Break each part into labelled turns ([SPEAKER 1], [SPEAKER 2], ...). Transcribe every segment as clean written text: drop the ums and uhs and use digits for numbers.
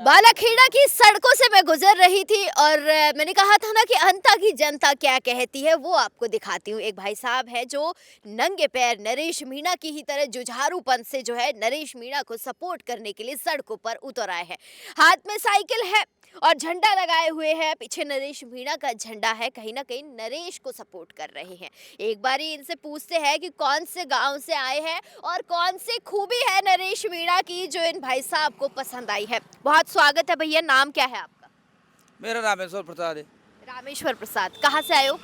[SPEAKER 1] बालाखेड़ा की सड़कों से मैं गुजर रही थी और मैंने कहा था ना कि अंता की जनता क्या कहती है वो आपको दिखाती हूँ। एक भाई साहब है जो नंगे पैर नरेश मीणा की ही तरह जुझारूपन से जो है नरेश मीणा को सपोर्ट करने के लिए सड़कों पर उतर आए हैं। हाथ में साइकिल है और झंडा लगाए हुए हैं, पीछे नरेश मीणा का झंडा है, कहीं ना कहीं नरेश को सपोर्ट कर रहे हैं। एक बारी इनसे पूछते हैं कि कौन से गांव से आए हैं और कौन सी खूबी है नरेश मीणा की जो इन भाई साहब को पसंद आई है। बहुत स्वागत है भैया, नाम क्या है आपका?
[SPEAKER 2] मेरा रामेश्वर प्रसाद है।
[SPEAKER 1] रामेश्वर प्रसाद, कहाँ से आए हो?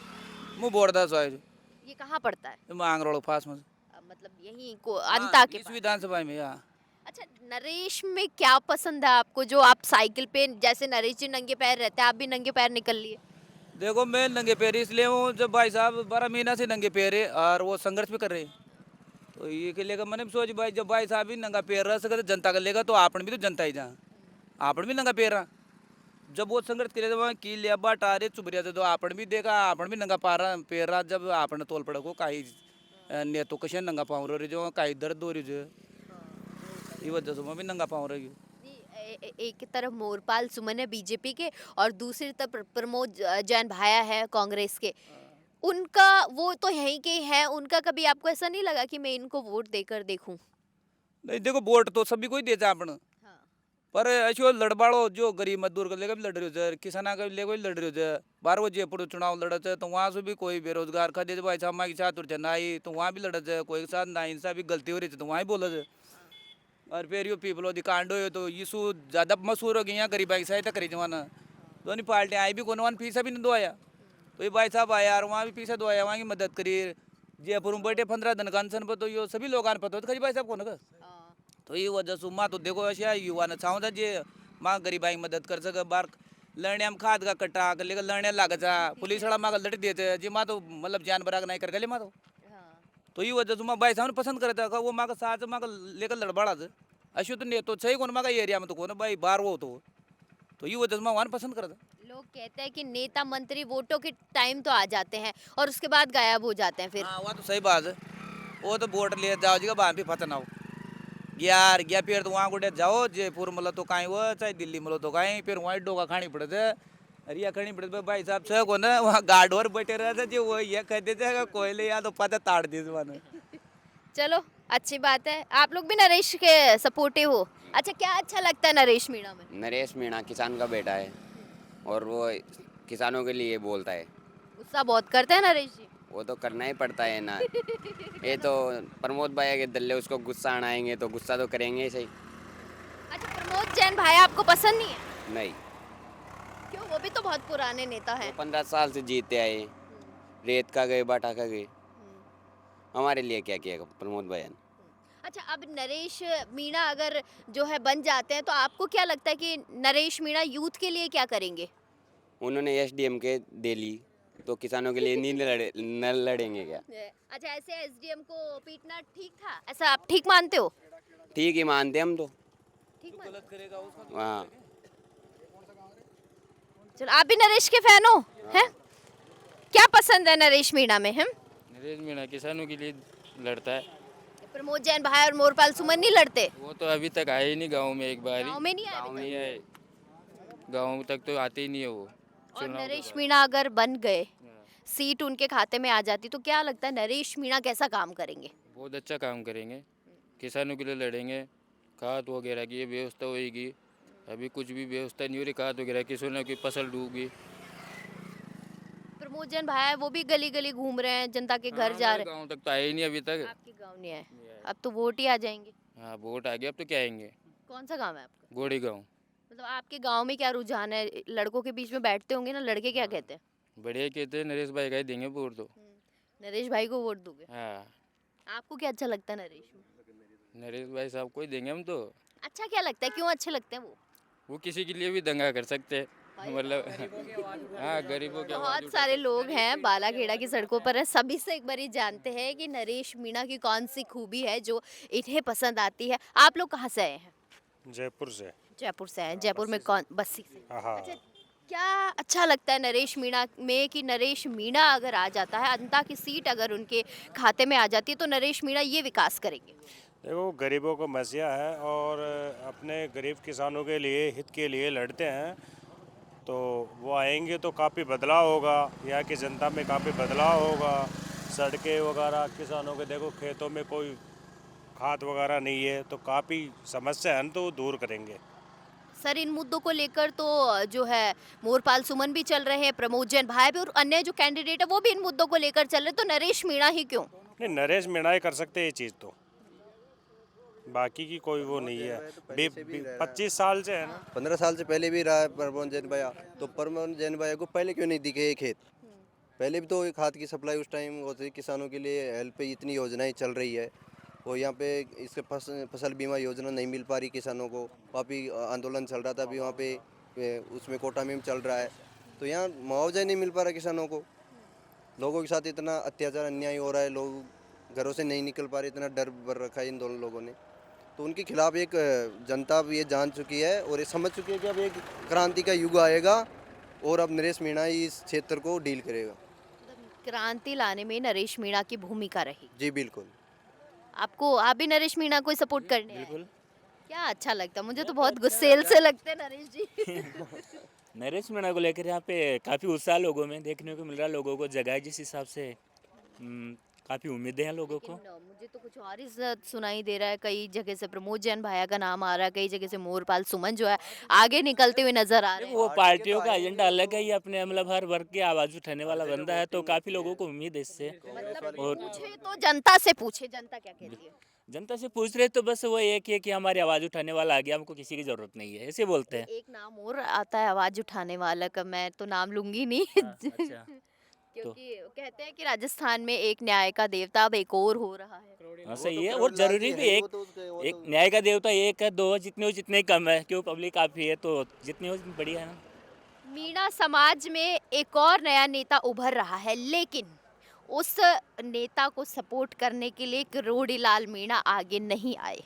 [SPEAKER 2] मुँह बोर्दा से आए
[SPEAKER 1] ये कहाँ पड़ता है?
[SPEAKER 2] मांग रोड पास में।
[SPEAKER 1] मतलब यही को अंता के
[SPEAKER 2] इस
[SPEAKER 1] पास।
[SPEAKER 2] विधानसभा में यहाँ।
[SPEAKER 1] अच्छा, नरेश में क्या पसंद है आपको जो आप साइकिल पे जैसे नरेश जी नंगे पैर रहते हैं आप भी नंगे पैर निकल लिए?
[SPEAKER 2] देखो मैं नंगे पैर इसलिए हूँ जब भाई साहब 12 महीना से नंगे पैर है और वो संघर्ष भी कर रहे हैं। तो ये के लेकर मैंने सोच भाई जब भाई साहब भी नंगा पैर रह सके तो जनता कर लेगा तो आपन भी तो जनता ही जहाँ आपन भी नंगा पैर रहा। जब वो संघर्ष करे वहाँ की लिया बाट आ रहे चुभ रहे तो आपन भी देखा आपन भी नंगा पा रहा पैर रहा जब आपने तोल पड़ा को काही ने तो कशा नंगा पाँव रही जो काही दर्द हो रही जो ये वजह से मैं भी नंगा पाँव रही हूँ।
[SPEAKER 1] एक तरफ मोरपाल सुमन है बीजेपी के और दूसरी तरफ प्रमोद जैन भाया है कांग्रेस के। उनका वो तो यहीं के हैं, उनका कभी आपको ऐसा नहीं लगा कि मैं इनको वोट देकर देखूं?
[SPEAKER 2] नहीं देखो वोट तो सभी को ही देता अपन
[SPEAKER 1] हाँ।
[SPEAKER 2] पर ऐसे लड़बाड़ो जो गरीब मजदूर का लेकर भी लड़ रहे हो किसाना का लेकर भी लड़ रहे हो बार वो जयपुर चुनाव लड़त है तो वहाँ से भी कोई बेरोजगार खा दे भाई साहब माँ के साथ उड़ना आई तो वहाँ भी लड़त है कोई के साथ ना इंसाफी गलती हो रही थी तो वहाँ ही बोला है। और फिर यो पीपलो दी कांडो है तो यीशु ज़्यादा मशहूर हो गई यहाँ गरीब की सहायता करी जमाना दोनों पार्टियाँ आई भी कौन वन पीछा भी नहीं दो आया तो ये भाई साहब आया और वहाँ भी पीछा दो आया वहाँ की मदद करी जयपुर में बैठे 15 दिन का अनशन पर तो यो सभी लोग आने पता होता भाई साहब कौन का तो ये वजह से माँ तो देखो ऐसे युवा ने चाहूँ था जे माँ गरीबाई की मदद कर सके बार लड़ने हम खाद का कट्टा कर लेकर लड़ने लग जा पुलिस वाला माँ का लड़ देते जी माँ तो मतलब जान बराग नहीं कर गले माँ तो ये वजह से माँ भाई साहब पसंद करता है वो माँ का साथ माँ का लेकर लड़बड़ा से अशु तो नहीं तो सही कौन माँ का एरिया में तो कौन भाई बार वो तो ये वजह से माँ वहाँ पसंद करता।
[SPEAKER 1] लोग कहते हैं कि नेता मंत्री वोटों के टाइम तो आ जाते हैं और उसके बाद गायब हो जाते हैं फिर।
[SPEAKER 2] हाँ वहाँ तो सही बात है वो तो वोट ले जाओ जी का वहाँ भी फंसा ना हो यार गया फिर तो वहाँ गुटे जाओ जयपुर मतलब तो कहीं वो चाहे दिल्ली मतलब तो कहीं फिर वहाँ डोका खानी पड़े थे अरे या खानी पड़े भाई साहब से को ना वहाँ गार्ड और बैठे रहे थे जो वो ये कहते थे कोयले या तो पता ताड़ दी मैंने।
[SPEAKER 1] चलो, अच्छी बात है, आप लोग भी नरेश के सपोर्टिव हो। अच्छा, क्या अच्छा लगता है नरेश मीणा में?
[SPEAKER 3] नरेश मीणा किसान का बेटा है और वो किसानों के लिए बोलता है।
[SPEAKER 1] गुस्सा बहुत करते हैं नरेश जी।
[SPEAKER 3] वो तो करना ही पड़ता है ना। ये तो प्रमोद भाई के दल्ले उसको गुस्सा आनाएंगे तो गुस्सा तो करेंगे ही सही।
[SPEAKER 1] अच्छा, प्रमोद जैन भाई आपको पसंद नहीं है?
[SPEAKER 3] नहीं,
[SPEAKER 1] क्यों? वो भी तो बहुत पुराने नेता
[SPEAKER 3] वो
[SPEAKER 1] है।
[SPEAKER 3] 15 साल से जीते आए, रेत का गए बाटा का गए, हमारे लिए क्या किया प्रमोद भाई ने।
[SPEAKER 1] अच्छा, अब नरेश मीणा अगर जो है बन जाते हैं तो आपको क्या लगता है कि नरेश मीणा यूथ के लिए क्या करेंगे?
[SPEAKER 3] उन्होंने एसडीएम के दे ली तो किसानों के लिए नहीं न लड़ेंगे क्या?
[SPEAKER 1] अच्छा, ऐसे एसडीएम को पीटना ठीक था, ऐसा आप ठीक मानते हो?
[SPEAKER 3] ठीक ही मानते हम तो।
[SPEAKER 1] ठीक मानते हो?
[SPEAKER 3] हाँ,
[SPEAKER 1] चलो, आप भी नरेश के फैन हो? हैं? क्या पसंद है नरेश मीणा में? हम
[SPEAKER 4] नरेश मीणा किसानों के लिए लड़ता है।
[SPEAKER 1] प्रमोद जैन भाई और मोरपाल सुमन नहीं लड़ते?
[SPEAKER 4] वो तो अभी तक आए ही नहीं गांव में एक बार
[SPEAKER 1] गाँव में नहीं आए
[SPEAKER 4] गांव
[SPEAKER 1] अभी
[SPEAKER 4] में ही आए, गांव तक तो आते ही नहीं है वो।
[SPEAKER 1] और
[SPEAKER 4] चुनाव के
[SPEAKER 1] नरेश
[SPEAKER 4] बाद।
[SPEAKER 1] मीणा अगर बन गए,
[SPEAKER 4] हाँ,
[SPEAKER 1] सीट उनके खाते में आ जाती तो क्या लगता है नरेश मीणा कैसा काम करेंगे?
[SPEAKER 4] बहुत अच्छा काम करेंगे, किसानों के लिए लड़ेंगे, खाद वगैरह की व्यवस्था होगी। अभी कुछ भी व्यवस्था नहीं हो रही, खाद वगैरह किसानों की फसल डूब गई।
[SPEAKER 1] प्रमोद जैन भाई वो भी गली गली घूम रहे हैं, जनता के घर जा रहे
[SPEAKER 4] गांव तक तो आए ही नहीं अभी
[SPEAKER 1] हैं।
[SPEAKER 4] तक।
[SPEAKER 1] आपके गांव नहीं आए?
[SPEAKER 4] नहीं आए।
[SPEAKER 1] अब तो वोट ही आ जाएंगे।
[SPEAKER 4] हाँ वोट आ गया, अब तो क्या आएंगे।
[SPEAKER 1] कौन सा गांव है आपका?
[SPEAKER 4] गोड़ी गांव।
[SPEAKER 1] मतलब आपके गांव में क्या रुझान है? लड़कों के बीच में बैठते होंगे ना, लड़के क्या कहते हैं?
[SPEAKER 4] बढ़िया कहते हैं, नरेश भाई का ही देंगे वोट तो।
[SPEAKER 1] नरेश भाई को वोट दोगे?
[SPEAKER 4] हाँ,
[SPEAKER 1] आपको क्या अच्छा लगता है नरेश में?
[SPEAKER 4] नरेश भाई साहब को ही देंगे हम तो।
[SPEAKER 1] अच्छा क्या लगता है, क्यों अच्छे लगते हैं वो?
[SPEAKER 4] किसी के लिए भी दंगा कर सकते हैं, मतलब हाँ गरीबों के आवाज
[SPEAKER 1] बहुत सारे लोग हैं बालाखेड़ा की सड़कों पर है, सभी से एक बारी जानते हैं कि नरेश मीणा की कौन सी खूबी है जो इन्हें पसंद आती है। आप लोग कहाँ से आए हैं?
[SPEAKER 5] जयपुर से।
[SPEAKER 1] जयपुर से आए हैं। जयपुर में कौन? बस्सी से।
[SPEAKER 5] हाँ।
[SPEAKER 1] अच्छा, क्या अच्छा लगता है नरेश मीणा में कि नरेश मीणा अगर आ जाता है, अंता की सीट अगर उनके खाते में आ जाती है तो नरेश मीणा ये विकास करेंगे?
[SPEAKER 5] देखो गरीबों को मसीहा है और अपने गरीब किसानों के लिए हित के लिए लड़ते हैं। तो वो आएंगे तो काफ़ी बदलाव होगा, यहाँ की जनता में काफ़ी बदलाव होगा। सड़कें वगैरह किसानों के देखो खेतों में कोई खाद वगैरह नहीं है तो काफ़ी समस्या है न, तो वो दूर करेंगे।
[SPEAKER 1] सर इन मुद्दों को लेकर तो जो है मोरपाल सुमन भी चल रहे हैं, प्रमोद जैन भाई भी और अन्य जो कैंडिडेट है वो भी इन मुद्दों को लेकर चल रहे हैं, तो नरेश मीणा ही क्यों?
[SPEAKER 5] नहीं, नरेश मीणा ही कर सकते ये चीज़ तो, बाकी की कोई वो नहीं है। 25 साल से है ना।
[SPEAKER 6] 15 साल से पहले भी रहा है प्रमोद जैन भैया, तो प्रमोद जैन भैया को पहले क्यों नहीं दिखे ये खेत? पहले भी तो ये खाद की सप्लाई उस टाइम होती थी, किसानों के लिए हेल्प पे इतनी योजनाएं चल रही है। और यहाँ पे इसके फसल बीमा योजना नहीं मिल पा रही किसानों को, काफ़ी आंदोलन चल रहा था अभी वहाँ पे उसमें कोटा में चल रहा है। तो यहाँ मुआवजा नहीं मिल पा रहा किसानों को, लोगों के साथ इतना अत्याचार अन्याय हो रहा है, लोग घरों से नहीं निकल पा रहे, इतना डर भर रखा है इन दोनों लोगों ने। तो उनके खिलाफ एक जनता अब ये जान चुकी है और ये समझ चुकी है कि अब एक क्रांति का युग आएगा और अब नरेश मीणा ही इस क्षेत्र को डील करेगा।
[SPEAKER 1] क्रांति लाने में नरेश मीणा की भूमिका रही।
[SPEAKER 6] जी बिल्कुल।
[SPEAKER 1] आप भी नरेश मीणा को सपोर्ट करने आए?
[SPEAKER 7] बिल्कुल।
[SPEAKER 1] क्या अच्छा लगता, मुझे तो बहुत गुस्सेल से लगते हैं नरेश जी।
[SPEAKER 7] नरेश मीणा को लेकर यहाँ पे काफ़ी उत्साह लोगों में देखने को मिल रहा है, लोगों को जगाए जिस हिसाब से काफ़ी उम्मीदें हैं लोगों को।
[SPEAKER 1] लेकिन मुझे तो कुछ और ही सुनाई दे रहा है, कई जगह से प्रमोद जैन भाया का नाम आ रहा है, कई जगह से मोरपाल सुमन जो है आगे निकलते हुए नजर आ रहे हैं।
[SPEAKER 7] वो पार्टियों का एजेंडा अलग है, ये अपने मतलब हर वर्ग की आवाज़ उठाने वाला बंदा है, तो काफ़ी लोगों को उम्मीद है इससे।
[SPEAKER 1] मतलब
[SPEAKER 7] और
[SPEAKER 1] पूछे तो जनता से पूछे, जनता क्या कहती है?
[SPEAKER 7] जनता से पूछ रहे तो बस वो एक ही है कि हमारी आवाज़ उठाने वाला आ गया, हमको किसी की ज़रूरत नहीं है, ऐसे बोलते हैं।
[SPEAKER 1] एक नाम और आता है आवाज उठाने वाला का, मैं तो नाम लूंगी नहीं।
[SPEAKER 7] अच्छा।
[SPEAKER 1] क्योंकि कहते हैं कि राजस्थान में एक न्याय का देवता अब एक और हो रहा है।
[SPEAKER 7] हाँ सही है, और जरूरी भी एक न्याय का देवता एक है, दो है, जितने हो जितने ही कम है, क्यों पब्लिक काफ़ी है तो जितने हो जितने बढ़िया है ना।
[SPEAKER 1] मीणा समाज में एक और नया नेता उभर रहा है, लेकिन उस नेता को सपोर्ट करने के लिए किरोड़ी लाल मीणा आगे नहीं आए।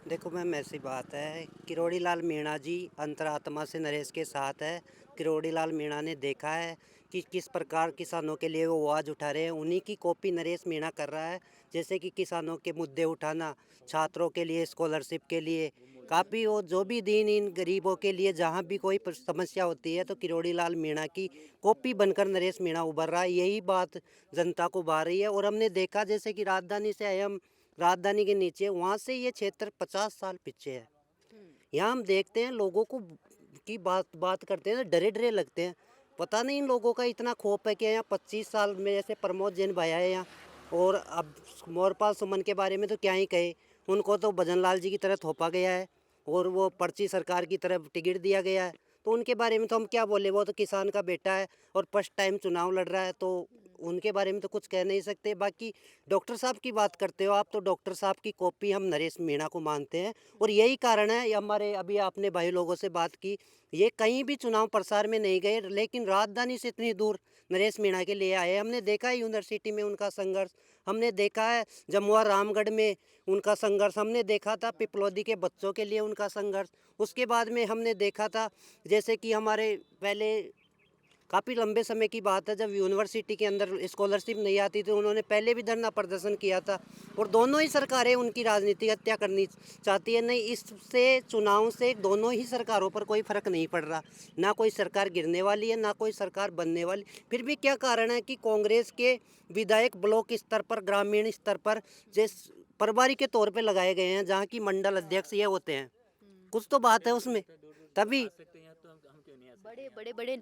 [SPEAKER 8] देखो मैम, ऐसी बात है, किरोड़ी लाल मीणा जी अंतरात्मा से नरेश के साथ है। किरोड़ी लाल मीणा ने देखा है कि किस प्रकार किसानों के लिए वो आवाज़ उठा रहे हैं, उन्हीं की कॉपी नरेश मीणा कर रहा है। जैसे कि किसानों के मुद्दे उठाना, छात्रों के लिए स्कॉलरशिप के लिए काफ़ी, और जो भी दिन इन गरीबों के लिए जहाँ भी कोई समस्या होती है तो किरोड़ी लाल मीणा की कॉपी बनकर नरेश मीणा उभर रहा है। यही बात जनता को भा रही है। और हमने देखा जैसे कि राजधानी से आए हम, राजधानी के नीचे वहाँ से ये क्षेत्र 50 साल पीछे है। यहाँ हम देखते हैं लोगों को की बात करते हैं, डरे डरे लगते हैं। पता नहीं इन लोगों का इतना खौफ है कि यहाँ 25 साल में जैसे प्रमोद जैन भैया है यहाँ, और अब मोरपाल सुमन के बारे में तो क्या ही कहे, उनको तो भजन लाल जी की तरह थोपा गया है और वो पर्ची सरकार की तरफ टिकट दिया गया है। तो उनके बारे में तो हम क्या बोले, वो तो किसान का बेटा है और फर्स्ट टाइम चुनाव लड़ रहा है, तो उनके बारे में तो कुछ कह नहीं सकते। बाकी डॉक्टर साहब की बात करते हो आप, तो डॉक्टर साहब की कॉपी हम नरेश मीणा को मानते हैं। और यही कारण है, ये हमारे अभी आपने भाई लोगों से बात की, ये कहीं भी चुनाव प्रसार में नहीं गए, लेकिन राजधानी से इतनी दूर नरेश मीणा के लिए आए। हमने देखा है यूनिवर्सिटी में उनका संघर्ष, हमने देखा है जमुआ रामगढ़ में उनका संघर्ष, हमने देखा था पिपलौदी के बच्चों के लिए उनका संघर्ष। उसके बाद में हमने देखा था जैसे कि हमारे पहले काफ़ी लंबे समय की बात है, जब यूनिवर्सिटी के अंदर स्कॉलरशिप नहीं आती थी, उन्होंने पहले भी धरना प्रदर्शन किया था। और दोनों ही सरकारें उनकी राजनीतिक हत्या करनी चाहती है। नहीं, इससे चुनाव से दोनों ही सरकारों पर कोई फ़र्क नहीं पड़ रहा, ना कोई सरकार गिरने वाली है ना कोई सरकार बनने वाली। फिर भी क्या कारण है कि कांग्रेस के विधायक ब्लॉक स्तर पर, ग्रामीण स्तर पर जिस प्रभारी के तौर पर लगाए गए हैं, जहाँ की मंडल अध्यक्ष ये होते हैं, कुछ तो बात है उसमें। तभी
[SPEAKER 1] बड़े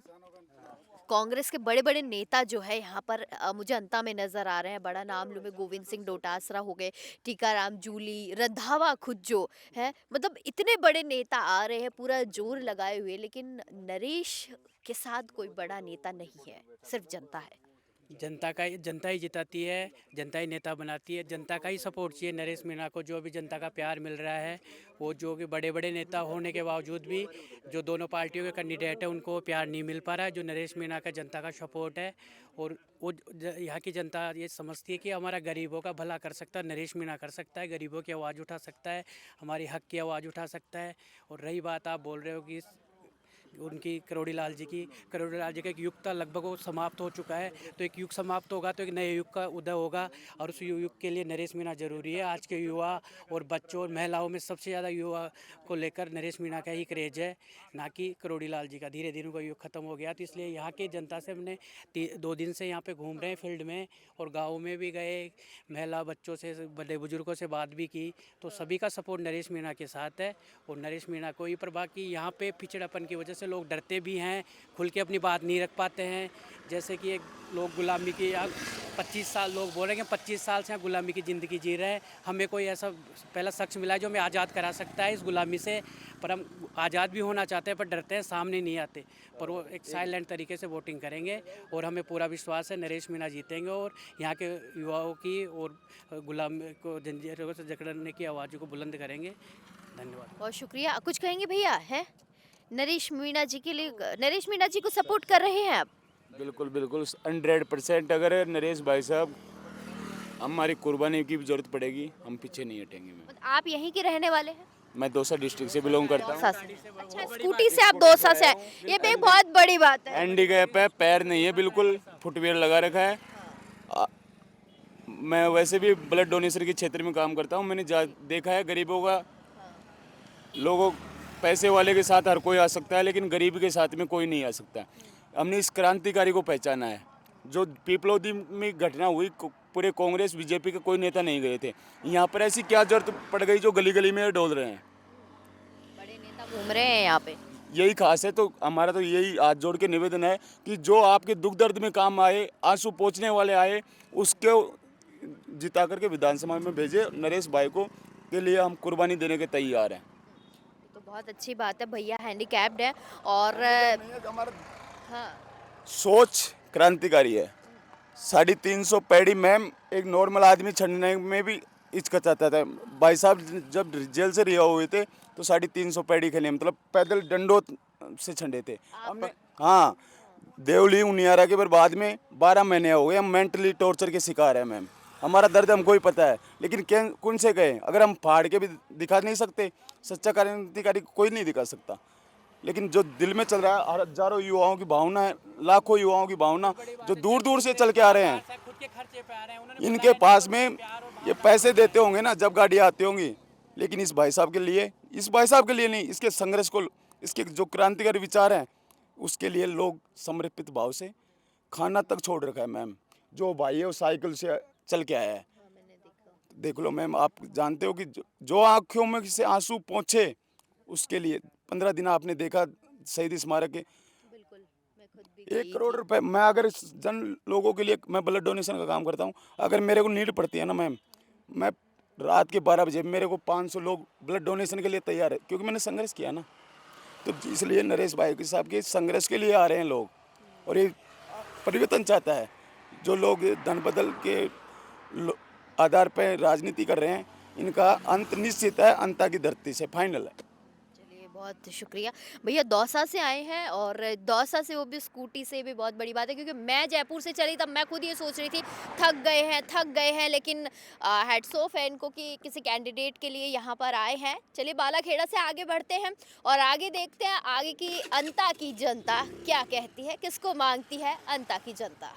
[SPEAKER 1] कांग्रेस के बड़े बड़े नेता जो है यहाँ पर मुझे अंता में नजर आ रहे हैं। बड़ा नाम लूँ मैं, गोविंद सिंह डोटासरा हो गए, टीकाराम जूली, रंधावा खुद जो है, मतलब इतने बड़े नेता आ रहे हैं पूरा जोर लगाए हुए, लेकिन नरेश के साथ कोई बड़ा नेता नहीं है, सिर्फ जनता है।
[SPEAKER 9] जनता ही जिताती है, जनता ही नेता बनाती है, जनता का ही सपोर्ट चाहिए नरेश मीणा को। जो भी जनता का प्यार मिल रहा है, वो जो कि बड़े बड़े नेता होने के बावजूद भी जो दोनों पार्टियों के कैंडिडेट है उनको प्यार नहीं मिल पा रहा है। जो नरेश मीणा का जनता का सपोर्ट है, और वो यहाँ की जनता ये समझती है कि हमारा गरीबों का भला कर सकता है नरेश मीणा, कर सकता है, गरीबों की आवाज़ उठा सकता है, हमारी हक की आवाज़ उठा सकता है। और रही बात आप बोल रहे हो कि उनकी करोड़ी लाल जी का एक युग था, लगभग वो समाप्त हो चुका है। तो एक युग समाप्त होगा तो एक नए युग का उदय होगा, और उस युग के लिए नरेश मीणा जरूरी है। आज के युवा और बच्चों और महिलाओं में सबसे ज़्यादा युवा को लेकर नरेश मीणा का ही क्रेज है, ना कि करोड़ी लाल जी का। धीरे धीरे उनका युग खत्म हो गया, तो इसलिए यहाँ की जनता से हमने 2 दिन से यहाँ पे घूम रहे हैं फील्ड में, और गाँव में भी गए, महिला बच्चों से, बड़े बुजुर्गों से बात भी की, तो सभी का सपोर्ट नरेश मीणा के साथ है और नरेश मीणा को ही। पर बाकी यहाँ पे पिछड़ापन की वजह से लोग डरते भी हैं, खुल के अपनी बात नहीं रख पाते हैं। जैसे कि एक लोग गुलामी की 25 साल लोग बोल रहे हैं कि 25 साल से गुलामी की ज़िंदगी जी रहे हैं, हमें कोई ऐसा पहला शख्स मिला है जो हमें आज़ाद करा सकता है इस गुलामी से। पर हम आज़ाद भी होना चाहते हैं, पर डरते हैं, सामने नहीं आते। पर वो एक साइलेंट तरीके से वोटिंग करेंगे और हमें पूरा विश्वास है नरेश मीणा जीतेंगे, और यहाँ के युवाओं की और गुलाम को जंजीरों से जकड़ने की आवाज़ों को बुलंद करेंगे। धन्यवाद।
[SPEAKER 1] बहुत शुक्रिया। कुछ कहेंगे भैया? है नरेश मीणा जी के लिए, नरेश मीणा जी को सपोर्ट कर रहे हैं आप?
[SPEAKER 10] बिल्कुल बिल्कुल 100%। अगर नरेश भाई साहब हमारी कुर्बानी की जरूरत पड़ेगी, हम पीछे नहीं हटेंगे।
[SPEAKER 1] मतलब आप यहीं के रहने वाले हैं?
[SPEAKER 10] मैं दौसा डिस्ट्रिक्ट से बिलोंग करता हूँ।
[SPEAKER 1] दौसा से। अच्छा, स्कूटी से आप दौसा से हैं, ये भी एक बहुत बड़ी बात है।
[SPEAKER 10] हैंडीकैप है, पैर नहीं है, बिल्कुल फुटवेयर लगा रखा है। मैं वैसे भी ब्लड डोनेशन के क्षेत्र में काम करता हूँ। मैंने देखा है गरीबों का, लोगों, पैसे वाले के साथ हर कोई आ सकता है, लेकिन गरीब के साथ में कोई नहीं आ सकता। हमने इस क्रांतिकारी को पहचाना है। जो पीपलोदी में घटना हुई, पूरे कांग्रेस बीजेपी के कोई नेता नहीं गए थे। यहाँ पर ऐसी क्या जरूरत पड़ गई जो गली गली में डोल रहे हैं?
[SPEAKER 1] बड़े नेता घूम रहे हैं यहाँ पे।
[SPEAKER 10] यही खास है। तो हमारा तो यही हाथ जोड़ के निवेदन है कि जो आपके दुख दर्द में काम आए, आंसू पोंछने वाले आए, उसको जिता करके विधानसभा में भेजे। नरेश भाई को के लिए हम कुर्बानी देने के तैयार हैं।
[SPEAKER 1] तो बहुत अच्छी बात है, भैया हैंडीकैप्ड है और हाँ,
[SPEAKER 10] सोच क्रांतिकारी है। 350 पैड़ी मैम एक नॉर्मल आदमी छंडने में भी हिचकिचाता था। भाई साहब जब जेल से रिहा हुए थे तो 350 पैड़ी खेले, मतलब पैदल डंडों से छंडे थे। हाँ, देवली उनियारा के बाद में 12 महीने हो गए, हम मेंटली टॉर्चर के शिकार हैं मैम। हमारा दर्द हमको ही पता है, लेकिन कौन से कहें? अगर हम फाड़ के भी दिखा नहीं सकते, सच्चा क्रांतिकारी कोई नहीं दिखा सकता। लेकिन जो दिल में चल रहा है, हजारों युवाओं की भावना है, लाखों युवाओं की भावना, जो दूर दूर से चल के आ रहे हैं, इनके पास में ये पैसे देते होंगे ना जब गाड़ी आती होंगी, लेकिन इस भाई साहब के लिए, इस भाई साहब के लिए नहीं, इसके संघर्ष को, इसके जो क्रांतिकारी विचार हैं, उसके लिए लोग समर्पित भाव से खाना तक छोड़ रखा है मैम। जो भाई है वो साइकिल से चल के आया है। देख लो मैम, आप जानते हो कि जो आंखों में से आंसू पहुँचे, उसके लिए 15 दिन आपने देखा शहीद स्मारक के।
[SPEAKER 1] बिल्कुल, मैं खुद भी
[SPEAKER 10] 1 करोड़ रुपए, मैं अगर जन लोगों के लिए, मैं ब्लड डोनेशन का काम करता हूँ, अगर मेरे को नीड पड़ती है ना मैम, मैं रात के 12 बजे मेरे को 500 लोग ब्लड डोनेशन के लिए तैयार है, क्योंकि मैंने संघर्ष किया ना। तो इसलिए नरेश भाई के साहब के संघर्ष के लिए आ रहे हैं लोग, और ये परिवर्तन चाहता है। जो लोग धन बदल के आधार पर राजनीति कर रहे हैं, इनका अंत निश्चित है, अंता की धरती से फाइनल है।
[SPEAKER 1] बहुत शुक्रिया भैया। दौसा से आए हैं, और दौसा से वो भी स्कूटी से, भी बहुत बड़ी बात है, क्योंकि मैं जयपुर से चली तब मैं खुद ये सोच रही थी थक गए हैं, लेकिन हैट्स ऑफ है इनको कि किसी कैंडिडेट के लिए यहाँ पर आए हैं। चलिए बालाखेड़ा से आगे बढ़ते हैं और आगे देखते हैं आगे की अंता की जनता क्या कहती है, किसको मांगती है अंता की जनता।